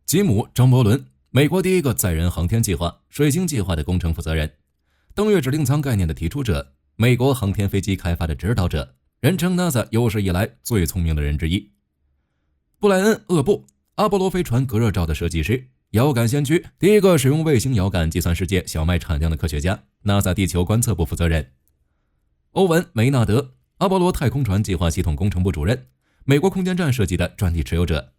吉姆·张伯伦，美国第一个载人航天计划水星计划的工程负责人，登月指令舱概念的提出者，美国航天飞机开发的指导者，人称 NASA 有史以来最聪明的人之一。布莱恩·厄布，阿波罗飞船隔热罩的设计师，遥感先驱，第一个使用卫星遥感计算世界小麦产量的科学家， NASA 地球观测部负责人。欧文·梅纳德，阿波罗太空船计划系统工程部主任，美国空间站设计的专利持有者。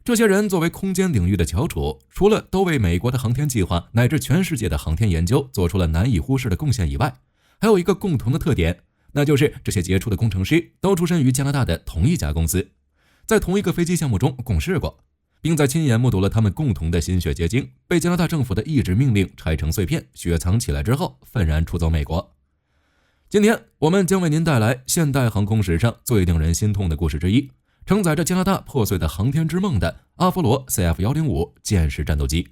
这些人作为空间领域的翘楚，除了都为美国的航天计划乃至全世界的航天研究做出了难以忽视的贡献以外，还有一个共同的特点，那就是这些杰出的工程师都出身于加拿大的同一家公司，在同一个飞机项目中共事过，并在亲眼目睹了他们共同的心血结晶被加拿大政府的一纸命令拆成碎片雪藏起来之后愤然出走美国。今天我们将为您带来现代航空史上最令人心痛的故事之一，承载着加拿大破碎的航天之梦的阿波罗 CF-105 舰式战斗机。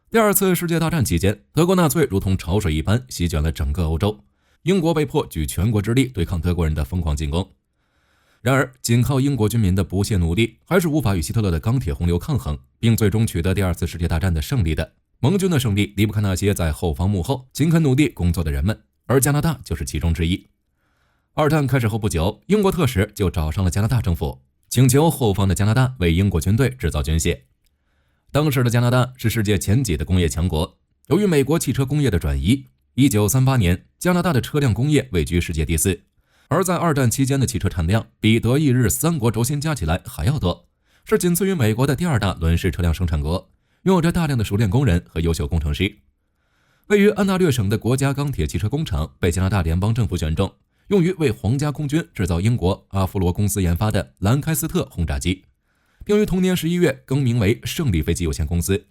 第二次世界大战期间，德国纳粹如同潮水一般席卷了整个欧洲，英国被迫举全国之力对抗德国人的疯狂进攻。然而，仅靠英国军民的不懈努力，还是无法与希特勒的钢铁洪流抗衡，并最终取得第二次世界大战的胜利的。盟军的胜利离不开那些在后方幕后勤恳努力工作的人们，而加拿大就是其中之一。二战开始后不久，英国特使就找上了加拿大政府，请求后方的加拿大为英国军队制造军械。当时的加拿大是世界前几的工业强国，由于美国汽车工业的转移，1938年加拿大的车辆工业位居世界第4。而在二战期间的汽车产量比德意日三国轴心加起来还要多，是仅次于美国的第二大轮式车辆生产国，拥有着大量的熟练工人和优秀工程师。位于安大略省的国家钢铁汽车工厂被加拿大联邦政府选中，用于为皇家空军制造英国阿弗罗公司研发的兰开斯特轰炸机，并于同年11月更名为胜利飞机有限公司。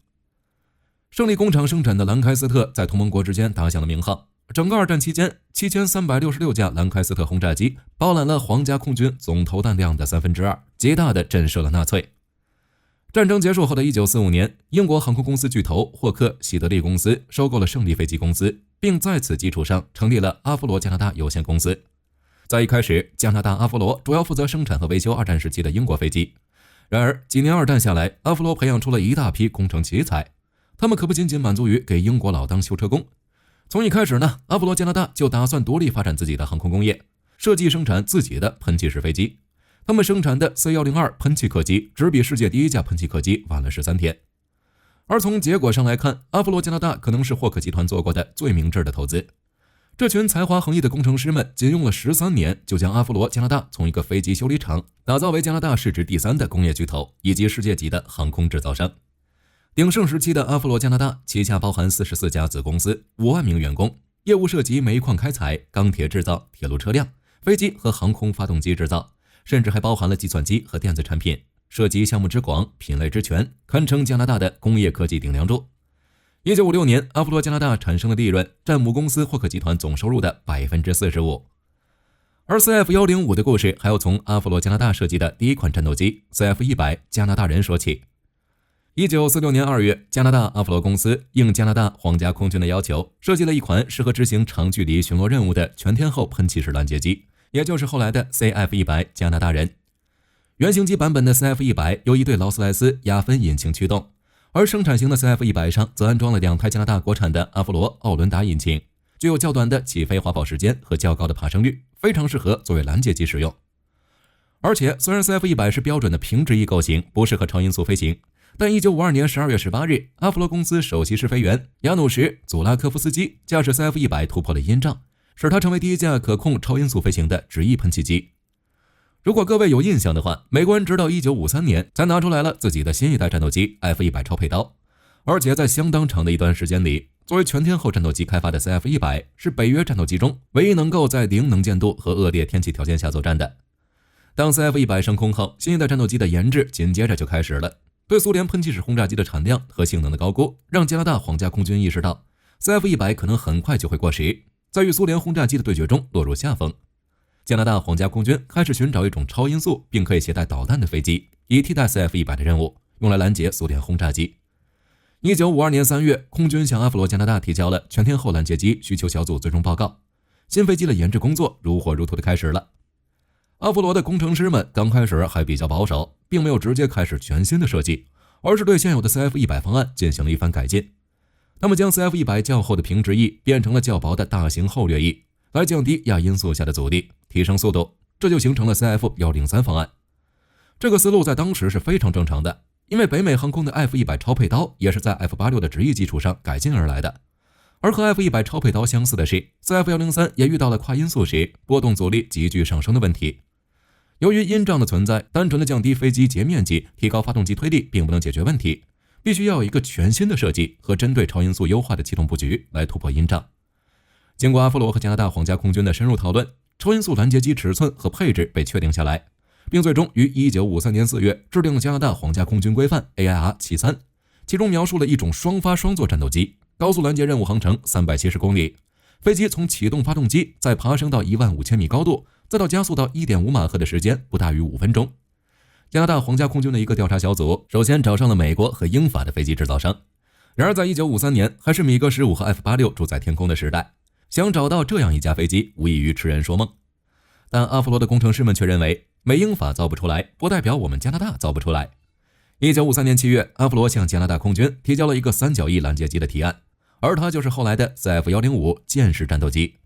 胜利工厂生产的兰开斯特在同盟国之间打响了名号。整个二战期间，7366架兰开斯特轰炸机包揽了皇家空军总投弹量的2/3，极大地震慑了纳粹。战争结束后的1945年，英国航空公司巨头霍克希德利公司收购了胜利飞机公司，并在此基础上成立了阿弗罗加拿大有限公司。在一开始，加拿大阿弗罗主要负责生产和维修二战时期的英国飞机。然而几年二战下来，阿弗罗培养出了一大批工程奇才，他们可不仅仅满足于给英国佬当修车工。从一开始呢，阿弗罗加拿大就打算独立发展自己的航空工业，设计生产自己的喷气式飞机。他们生产的 C102 喷气客机只比世界第一架喷气客机晚了13天。而从结果上来看，阿弗罗加拿大可能是霍克集团做过的最明智的投资。这群才华横溢的工程师们仅用了13年，就将阿弗罗加拿大从一个飞机修理厂打造为加拿大市值第3的工业巨头，以及世界级的航空制造商。鼎盛时期的阿弗罗加拿大旗下包含44家子公司，5万名员工，业务涉及煤矿开采、钢铁制造、铁路车辆、飞机和航空发动机制造，甚至还包含了计算机和电子产品，涉及项目之广、品类之全，堪称加拿大的工业科技顶梁柱。1956年，阿弗罗加拿大产生的利润占母公司霍克集团总收入的 45%。而 CF-105 的故事还要从阿弗罗加拿大设计的第一款战斗机 CF-100 加拿大人说起。1946年2月，加拿大阿弗罗公司应加拿大皇家空军的要求，设计了一款适合执行长距离巡逻任务的全天候喷气式拦截机，也就是后来的 CF-100 加拿大人。原型机版本的 CF-100 由一对劳斯莱斯雅芬引擎驱动，而生产型的 CF-100 上则安装了2台加拿大国产的阿弗罗奥伦达引擎，具有较短的起飞滑跑时间和较高的爬升率，非常适合作为拦截机使用。而且虽然 CF-100 是标准的平直翼构型，不适合超音速飞行，但1952年12月18日，阿弗罗公司首席试飞员亚努什·祖拉科夫斯基驾驶 CF-100 突破了阴障，使它成为第一架可控超音速飞行的直翼喷气机。如果各位有印象的话，美国人直到1953年才拿出来了自己的新一代战斗机 F-100 超配刀，而且在相当长的一段时间里，作为全天候战斗机开发的 CF-100 是北约战斗机中唯一能够在零能见度和恶劣天气条件下作战的。当 CF-100 升空后，新一代战斗机的研制紧接着就开始了。对苏联喷气式轰炸机的产量和性能的高估，让加拿大皇家空军意识到 CF-100 可能很快就会过时，在与苏联轰炸机的对决中落入下风。加拿大皇家空军开始寻找一种超音速并可以携带导弹的飞机，以替代 CF-100 的任务，用来拦截苏联轰炸机。1952年3月，空军向阿弗罗加拿大提交了全天候拦截机需求小组最终报告，新飞机的研制工作如火如荼地开始了。阿弗罗的工程师们刚开始还比较保守，并没有直接开始全新的设计，而是对现有的 CF-100 方案进行了一番改进。他们将 CF-100 较厚的平直翼变成了较薄的大型后掠翼，来降低亚音速下的阻力，提升速度，这就形成了 CF-103 方案。这个思路在当时是非常正常的，因为北美航空的 F-100 超配刀也是在 F-86 的直翼基础上改进而来的。而和 F-100 超配刀相似的是， CF-103 也遇到了跨音速时波动阻力急剧上升的问题。由于音障的存在，单纯的降低飞机截面积，提高发动机推力并不能解决问题，必须要有一个全新的设计和针对超音速优化的系统布局来突破音障。经过阿弗罗和加拿大皇家空军的深入讨论，超音速拦截机尺寸和配置被确定下来，并最终于1953年4月制定了加拿大皇家空军规范 AIR-73， 其中描述了一种双发双座战斗机，高速拦截任务航程370公里，飞机从启动发动机再爬升到15000米高度，再到加速到 1.5 马赫的时间不大于5分钟。加拿大皇家空军的一个调查小组首先找上了美国和英法的飞机制造商，然而在1953年还是米格15和 F-86 主宰天空的时代，想找到这样一架飞机无异于痴人说梦。但阿弗罗的工程师们却认为，美英法造不出来，不代表我们加拿大造不出来。1953年7月，阿弗罗向加拿大空军提交了一个三角翼拦截机的提案，而它就是后来的 CF-105 舰式战斗机。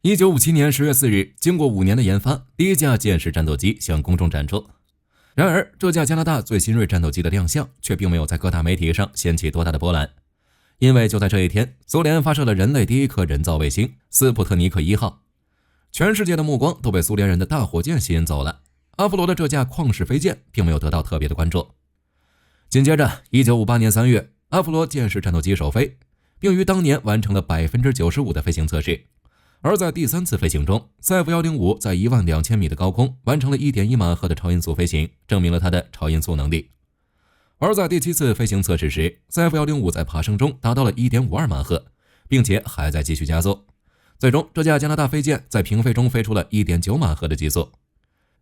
1957年10月4日，经过5年的研发，第一架舰式战斗机向公众展出。然而，这架加拿大最新锐战斗机的亮相却并没有在各大媒体上掀起多大的波澜，因为就在这一天，苏联发射了人类第一颗人造卫星斯普特尼克1号，全世界的目光都被苏联人的大火箭吸引走了。阿弗罗的这架旷世飞舰并没有得到特别的关注。紧接着1958年3月，阿弗罗舰式战斗机首飞，并于当年完成了 95% 的飞行测试。而在第3次飞行中， CF-105 在12000米的高空完成了 1.1 马赫的超音速飞行，证明了它的超音速能力。而在第7次飞行测试时， CF-105 在爬升中达到了 1.52 马赫，并且还在继续加速。最终，这架加拿大飞舰在平飞中飞出了 1.9 马赫的极速。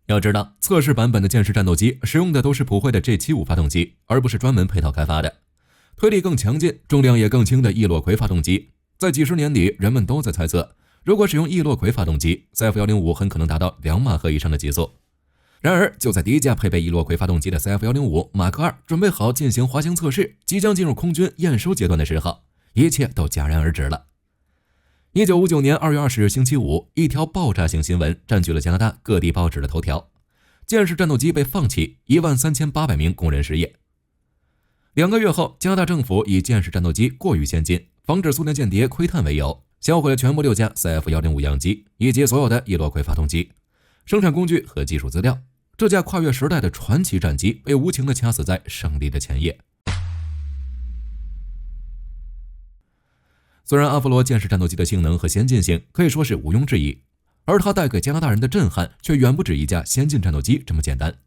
要知道，测试版本的舰式战斗机使用的都是普惠的 G75 发动机，而不是专门配套开发的。推力更强劲、重量也更轻的易洛魁发动机，在几十年里，人们都在猜测，如果使用易洛魁发动机， CF-105 很可能达到2马赫以上的极速。然而，就在第一架配备易洛魁发动机的 CF-105 马克2准备好进行滑行测试，即将进入空军验收阶段的时候，一切都戛然而止了。1959年2月20日星期五，一条爆炸性新闻占据了加拿大各地报纸的头条：舰式战斗机被放弃，13800名工人失业。2个月后，加拿大政府以舰式战斗机过于先进，防止苏联间谍窥探为由，销毁了全部6架 CF-105 样机以及所有的易洛魁发动机、生产工具和技术资料。这架跨越时代的传奇战机被无情地掐死在胜利的前夜。虽然阿弗罗舰式战斗机的性能和先进性可以说是毋庸置疑，而它带给加拿大人的震撼却远不止一架先进战斗机这么简单。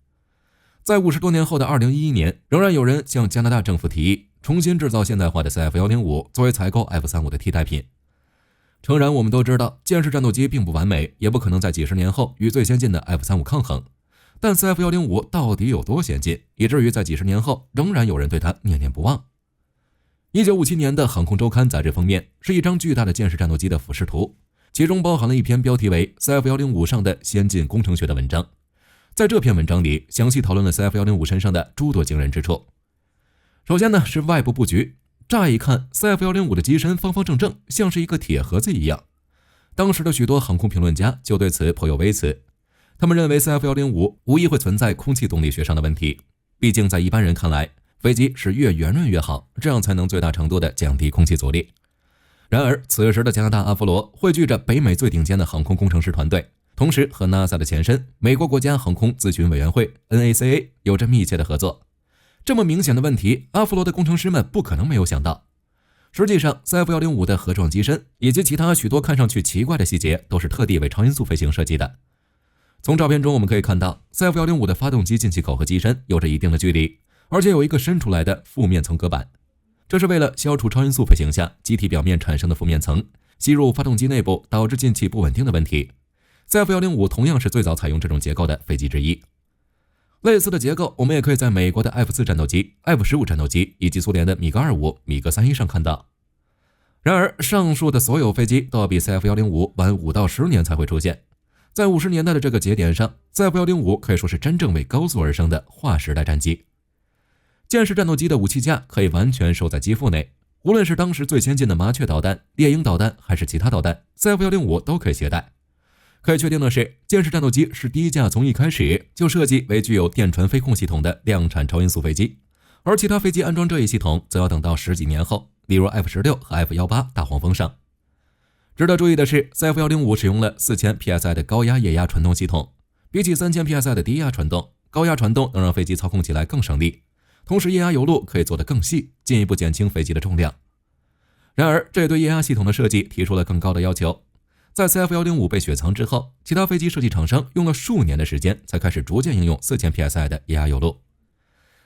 在50多年后的2011年，仍然有人向加拿大政府提议重新制造现代化的 CF-105 作为采购 F-35 的替代品。诚然，我们都知道舰式战斗机并不完美，也不可能在几十年后与最先进的 F-35 抗衡，但 CF-105 到底有多先进，以至于在几十年后仍然有人对它念念不忘。1957年的《航空周刊》杂志封面是一张巨大的舰式战斗机的俯视图，其中包含了一篇标题为 CF-105 上的先进工程学的文章。在这篇文章里，详细讨论了 CF-105 身上的诸多惊人之处。首先呢，是外部布局。乍一看， CF-105 的机身方方正正，像是一个铁盒子一样。当时的许多航空评论家就对此颇有微词，他们认为 CF-105 无疑会存在空气动力学上的问题，毕竟在一般人看来，飞机是越圆润越好，这样才能最大程度地降低空气阻力。然而，此时的加拿大阿弗罗汇聚着北美最顶尖的航空工程师团队，同时和 NASA 的前身美国国家航空咨询委员会 NACA 有着密切的合作。这么明显的问题，阿弗罗的工程师们不可能没有想到。实际上 CF-105 的盒状机身以及其他许多看上去奇怪的细节都是特地为超音速飞行设计的。从照片中我们可以看到， CF-105 的发动机进气口和机身有着一定的距离，而且有一个伸出来的负面层隔板，这是为了消除超音速飞行下机体表面产生的负面层吸入发动机内部导致进气不稳定的问题。CF-105同样是最早采用这种结构的飞机之一。类似的结构，我们也可以在美国的 F-4 战斗机、F-15 战斗机以及苏联的米格25、米格31上看到。然而，上述的所有飞机都要比 CF-105晚5到10年才会出现。在50年代的这个节点上， CF-105可以说是真正为高速而生的划时代战机。舰式战斗机的武器架可以完全收在机腹内，无论是当时最先进的麻雀导弹、猎鹰导弹还是其他导弹， CF-105都可以携带。可以确定的是，舰式战斗机是第一架从一开始就设计为具有电传飞控系统的量产超音速飞机，而其他飞机安装这一系统则要等到10几年后，例如 F-16 和 F-18 大黄蜂上。值得注意的是， CF-105使用了4000 psi 的高压液压传动系统，比起3000 psi 的低压传动，高压传动能让飞机操控起来更省力，同时液压油路可以做得更细，进一步减轻飞机的重量。然而，这对液压系统的设计提出了更高的要求。在 CF-105 被雪藏之后，其他飞机设计厂商用了数年的时间才开始逐渐应用4000 psi 的液压油路。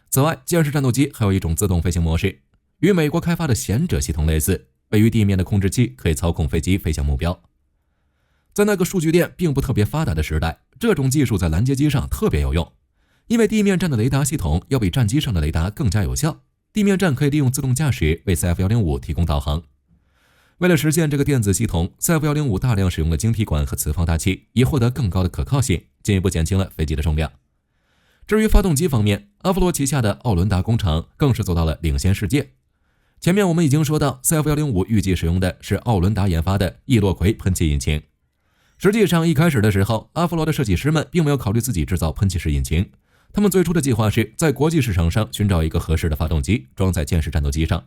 此外，舰式战斗机还有一种自动飞行模式，与美国开发的贤者系统类似，位于地面的控制器可以操控飞机飞向目标。在那个数据链并不特别发达的时代，这种技术在拦截机上特别有用，因为地面站的雷达系统要比战机上的雷达更加有效，地面站可以利用自动驾驶为 CF-105 提供导航。为了实现这个电子系统， CF-105 大量使用了晶体管和磁放大器，以获得更高的可靠性，进一步减轻了飞机的重量。至于发动机方面，阿弗罗旗下的奥伦达工厂更是做到了领先世界。前面我们已经说到， CF-105 预计使用的是奥伦达研发的易洛魁喷气引擎。实际上，一开始的时候，阿弗罗的设计师们并没有考虑自己制造喷气式引擎，他们最初的计划是在国际市场上寻找一个合适的发动机装在舰式战斗机上。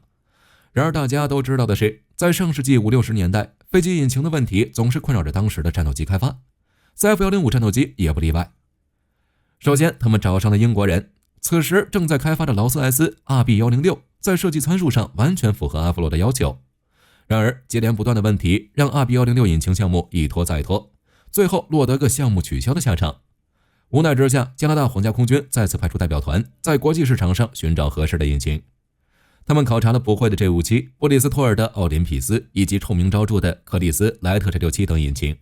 然而大家都知道的是，在上世纪50、60年代，飞机引擎的问题总是困扰着当时的战斗机开发， CF-105 战斗机也不例外。首先，他们找上了英国人，此时正在开发的劳斯莱斯 RB106 在设计参数上完全符合阿弗罗的要求。然而，接连不断的问题让 RB106 引擎项目一拖再拖，最后落得个项目取消的下场。无奈之下，加拿大皇家空军再次派出代表团，在国际市场上寻找合适的引擎。他们考察了普惠的 J57、布里斯托尔的奥林匹斯以及臭名昭著的克里斯莱特 J67 等引擎，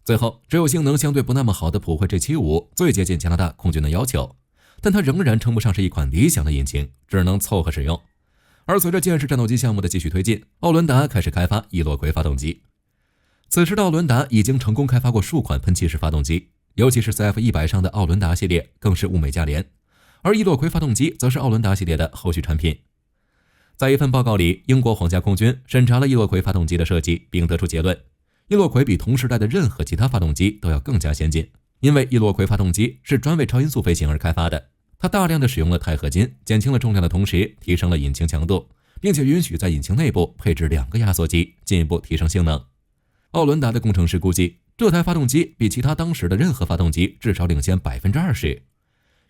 最后只有性能相对不那么好的普惠 J75 最接近加拿大空军的要求，但它仍然称不上是一款理想的引擎，只能凑合使用。而随着舰式战斗机项目的继续推进，奥伦达开始开发易洛魁发动机。此时的奥伦达已经成功开发过数款喷气式发动机，尤其是 CF-100上的奥伦达系列更是物美价廉，而易洛魁发动机则是奥伦达系列的后续产品。在一份报告里，英国皇家空军审查了易洛魁发动机的设计，并得出结论：易洛魁比同时代的任何其他发动机都要更加先进，因为易洛魁发动机是专为超音速飞行而开发的。它大量的使用了钛合金，减轻了重量的同时提升了引擎强度，并且允许在引擎内部配置2个压缩机，进一步提升性能。奥伦达的工程师估计，这台发动机比其他当时的任何发动机至少领先 20%。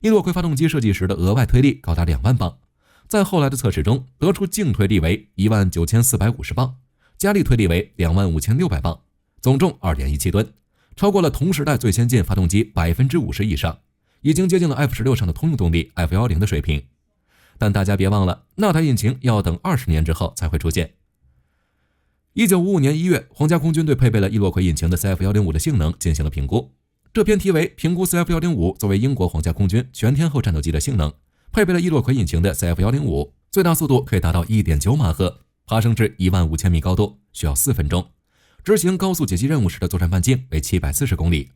易洛魁发动机设计时的额外推力高达2万磅，在后来的测试中得出净推力为19450磅，加力推力为25600磅，总重2.17吨，超过了同时代最先进发动机 50% 以上，已经接近了 F-16 上的通用动力 F-10 的水平。但大家别忘了，那台引擎要等20年之后才会出现。1955年1月，皇家空军对配备了易洛魁引擎的 CF-105 的性能进行了评估。这篇题为《评估 CF-105 作为英国皇家空军全天候战斗机的性能》，配备了易洛魁引擎的 CF-105，最大速度可以达到 1.9 马赫，爬升至15000米高度需要4分钟，执行高速解析任务时的作战半径为740公里，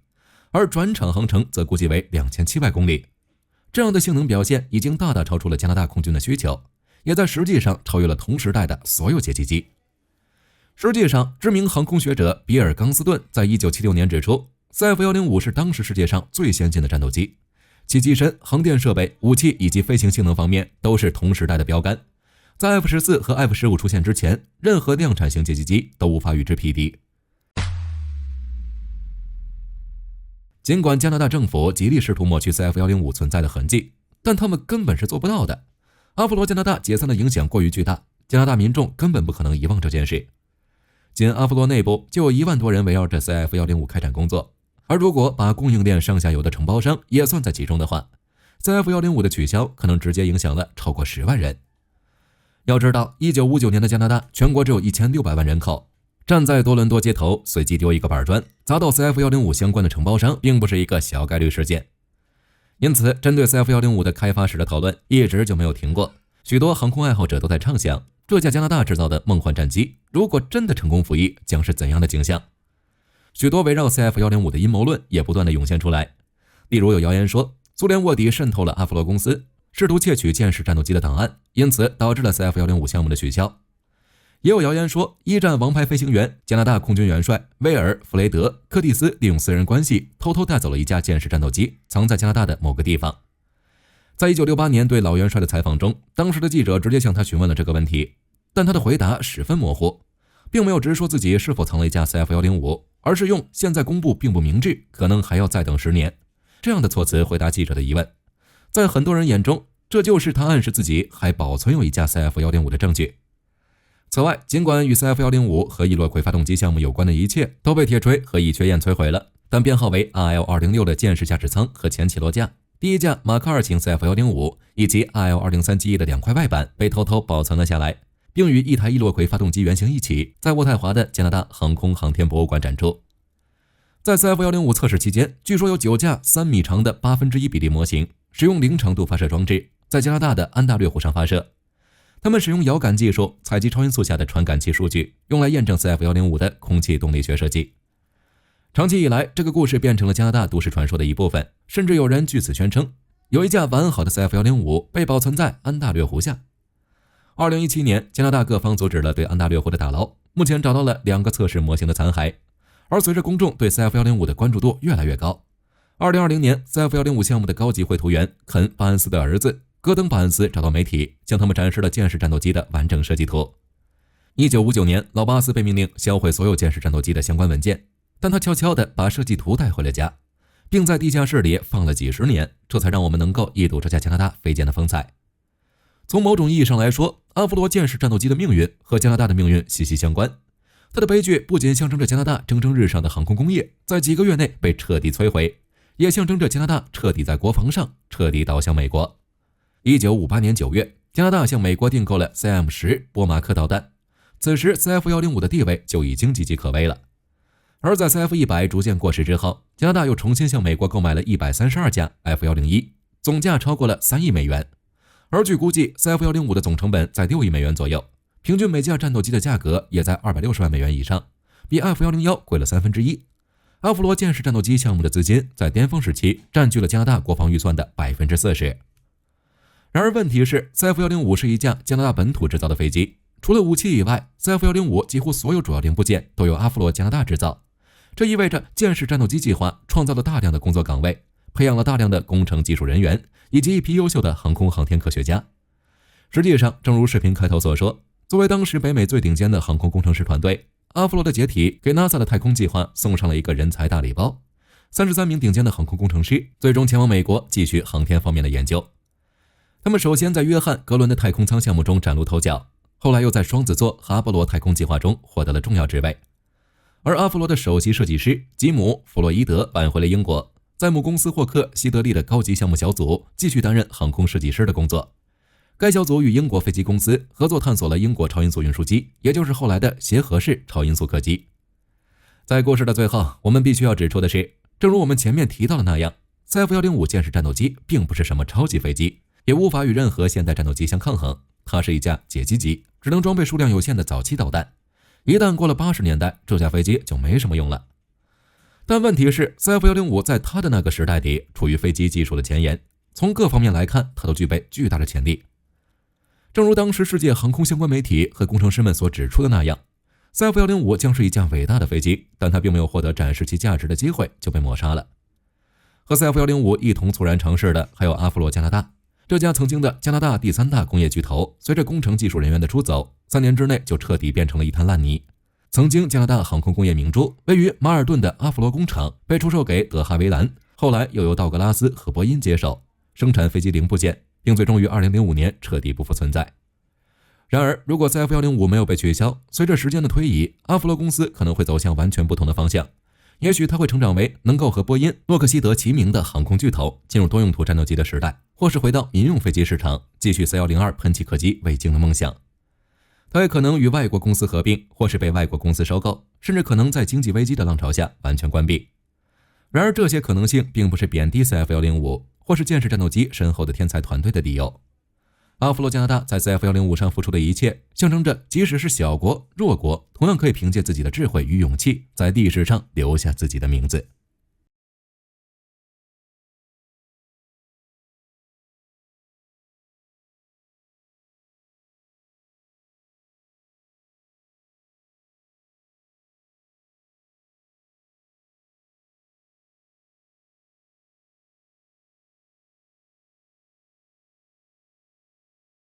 而转场航程则估计为2700公里。这样的性能表现已经大大超出了加拿大空军的需求，也在实际上超越了同时代的所有截击机。实际上，知名航空学者比尔·冈斯顿在1976年指出， CF-105 是当时世界上最先进的战斗机，其机身、航电设备、武器以及飞行性能方面都是同时代的标杆。在 F-14 和 F-15 出现之前，任何量产型截击机都无法与之匹敌。尽管加拿大政府极力试图抹去 CF-105 存在的痕迹，但他们根本是做不到的。阿弗罗加拿大解散的影响过于巨大，加拿大民众根本不可能遗忘这件事。仅阿弗罗内部就有1万多人围绕着 CF-105 开展工作，而如果把供应链上下游的承包商也算在其中的话， CF-105 的取消可能直接影响了超过10万人。要知道1959年的加拿大全国只有1600万人口，站在多伦多街头随机丢一个板砖，砸到 CF105 相关的承包商并不是一个小概率事件。因此，针对 CF105 的开发史的讨论一直就没有停过。许多航空爱好者都在畅想，这架加拿大制造的梦幻战机，如果真的成功服役，将是怎样的景象？许多围绕 CF105 的阴谋论也不断的涌现出来。例如有谣言说，苏联卧底渗透了阿弗罗公司，试图窃取舰式战斗机的档案，因此导致了 CF105 项目的取消。也有谣言说，一战王牌飞行员加拿大空军元帅威尔·弗雷德·柯蒂斯利用私人关系偷偷带走了一架舰式战斗机，藏在加拿大的某个地方。在1968年对老元帅的采访中，当时的记者直接向他询问了这个问题，但他的回答十分模糊，并没有直说自己是否藏了一架 CF105，而是用现在公布并不明智，可能还要再等10年这样的措辞回答记者的疑问。在很多人眼中，这就是他暗示自己还保存有一架 CF105 的证据。此外，尽管与 CF105 和伊洛魁发动机项目有关的一切都被铁锤和乙炔硯摧毁了，但编号为 RL206 的舰式驾驶舱和前起落架、第一架马克2型 CF105 以及 RL203 机翼的2块外板被偷偷保存了下来，并与一台伊洛魁发动机原型一起在渥太华的加拿大航空航天博物馆展出。在 CF105 测试期间，据说有9架3米长的1/8比例模型使用零程度发射装置在加拿大的安大略湖上发射。他们使用遥感技术采集超音速下的传感器数据，用来验证 CF105 的空气动力学设计。长期以来，这个故事变成了加拿大都市传说的一部分，甚至有人据此宣称，有一架完好的 CF105 被保存在安大略湖下。2017年，加拿大各方阻止了对安大略湖的打捞，目前找到了2个测试模型的残骸。而随着公众对 CF105 的关注度越来越高，2020年 CF105 项目的高级绘图员肯·巴恩斯的儿子戈登·巴恩斯找到媒体，向他们展示了舰式战斗机的完整设计图。1959年，老巴斯被命令销毁所有舰式战斗机的相关文件，但他悄悄地把设计图带回了家，并在地下室里放了几十年，这才让我们能够一睹这架加拿大飞舰的风采。从某种意义上来说，阿弗罗舰式战斗机的命运和加拿大的命运息息相关。它的悲剧不仅象征着加拿大蒸蒸日上的航空工业在几个月内被彻底摧毁，也象征着加拿大彻底在国防上彻底倒向美国。1958年9月，加拿大向美国订购了 CM10 波马克导弹，此时 CF105 的地位就已经岌岌可危了。而在 CF100 逐渐过时之后，加拿大又重新向美国购买了132架 F101， 总价超过了3亿美元。而据估计 CF105 的总成本在6亿美元左右，平均每架战斗机的价格也在260万美元以上，比 F101 贵了1/3。阿弗罗舰式战斗机项目的资金在巅峰时期占据了加拿大国防预算的40%。然而问题是 CF105 是一架加拿大本土制造的飞机，除了武器以外， CF105 几乎所有主要零部件都由阿弗罗加拿大制造。这意味着舰式战斗机计划创造了大量的工作岗位，培养了大量的工程技术人员以及一批优秀的航空航天科学家。实际上，正如视频开头所说，作为当时北美最顶尖的航空工程师团队，阿弗罗的解体给 NASA 的太空计划送上了一个人才大礼包。33名顶尖的航空工程师最终前往美国继续航天方面的研究。他们首先在约翰·格伦的太空舱项目中崭露头角，后来又在双子座和阿波罗太空计划中获得了重要职位。而阿弗罗的首席设计师吉姆·弗洛伊德返回了英国，在母公司霍克希德利的高级项目小组继续担任航空设计师的工作。该小组与英国飞机公司合作探索了英国超音速运输机，也就是后来的协和式超音速客机。在故事的最后，我们必须要指出的是，正如我们前面提到的那样， CF105 舰式战斗机并不是什么超级飞机，也无法与任何现代战斗机相抗衡，它是一架解机机，只能装备数量有限的早期导弹。一旦过了80年代，这架飞机就没什么用了。但问题是 CF105 在它的那个时代里处于飞机技术的前沿，从各方面来看，它都具备巨大的潜力。正如当时世界航空相关媒体和工程师们所指出的那样， CF105 将是一架伟大的飞机，但它并没有获得展示其价值的机会就被抹杀了。和 CF105 一同猝然尝试的还有阿弗罗加拿大，这家曾经的加拿大第3大工业巨头，随着工程技术人员的出走，3年之内就彻底变成了一滩烂泥。曾经加拿大航空工业明珠位于马尔顿的阿弗罗工厂被出售给德哈维兰，后来又由道格拉斯和波音接手生产飞机零部件，并最终于2005年彻底不复存在。然而，如果 CF105 没有被取消，随着时间的推移，阿弗罗公司可能会走向完全不同的方向。也许它会成长为能够和波音、洛克希德齐名的航空巨头，进入多用途战斗机的时代，或是回到民用飞机市场，继续 C102 喷气客机未竟的梦想。它也可能与外国公司合并，或是被外国公司收购，甚至可能在经济危机的浪潮下完全关闭。然而这些可能性并不是贬低 CF-105 或是舰式战斗机身后的天才团队的理由。阿弗洛加拿大在 CF-105 上付出的一切，象征着即使是小国、弱国，同样可以凭借自己的智慧与勇气，在历史上留下自己的名字。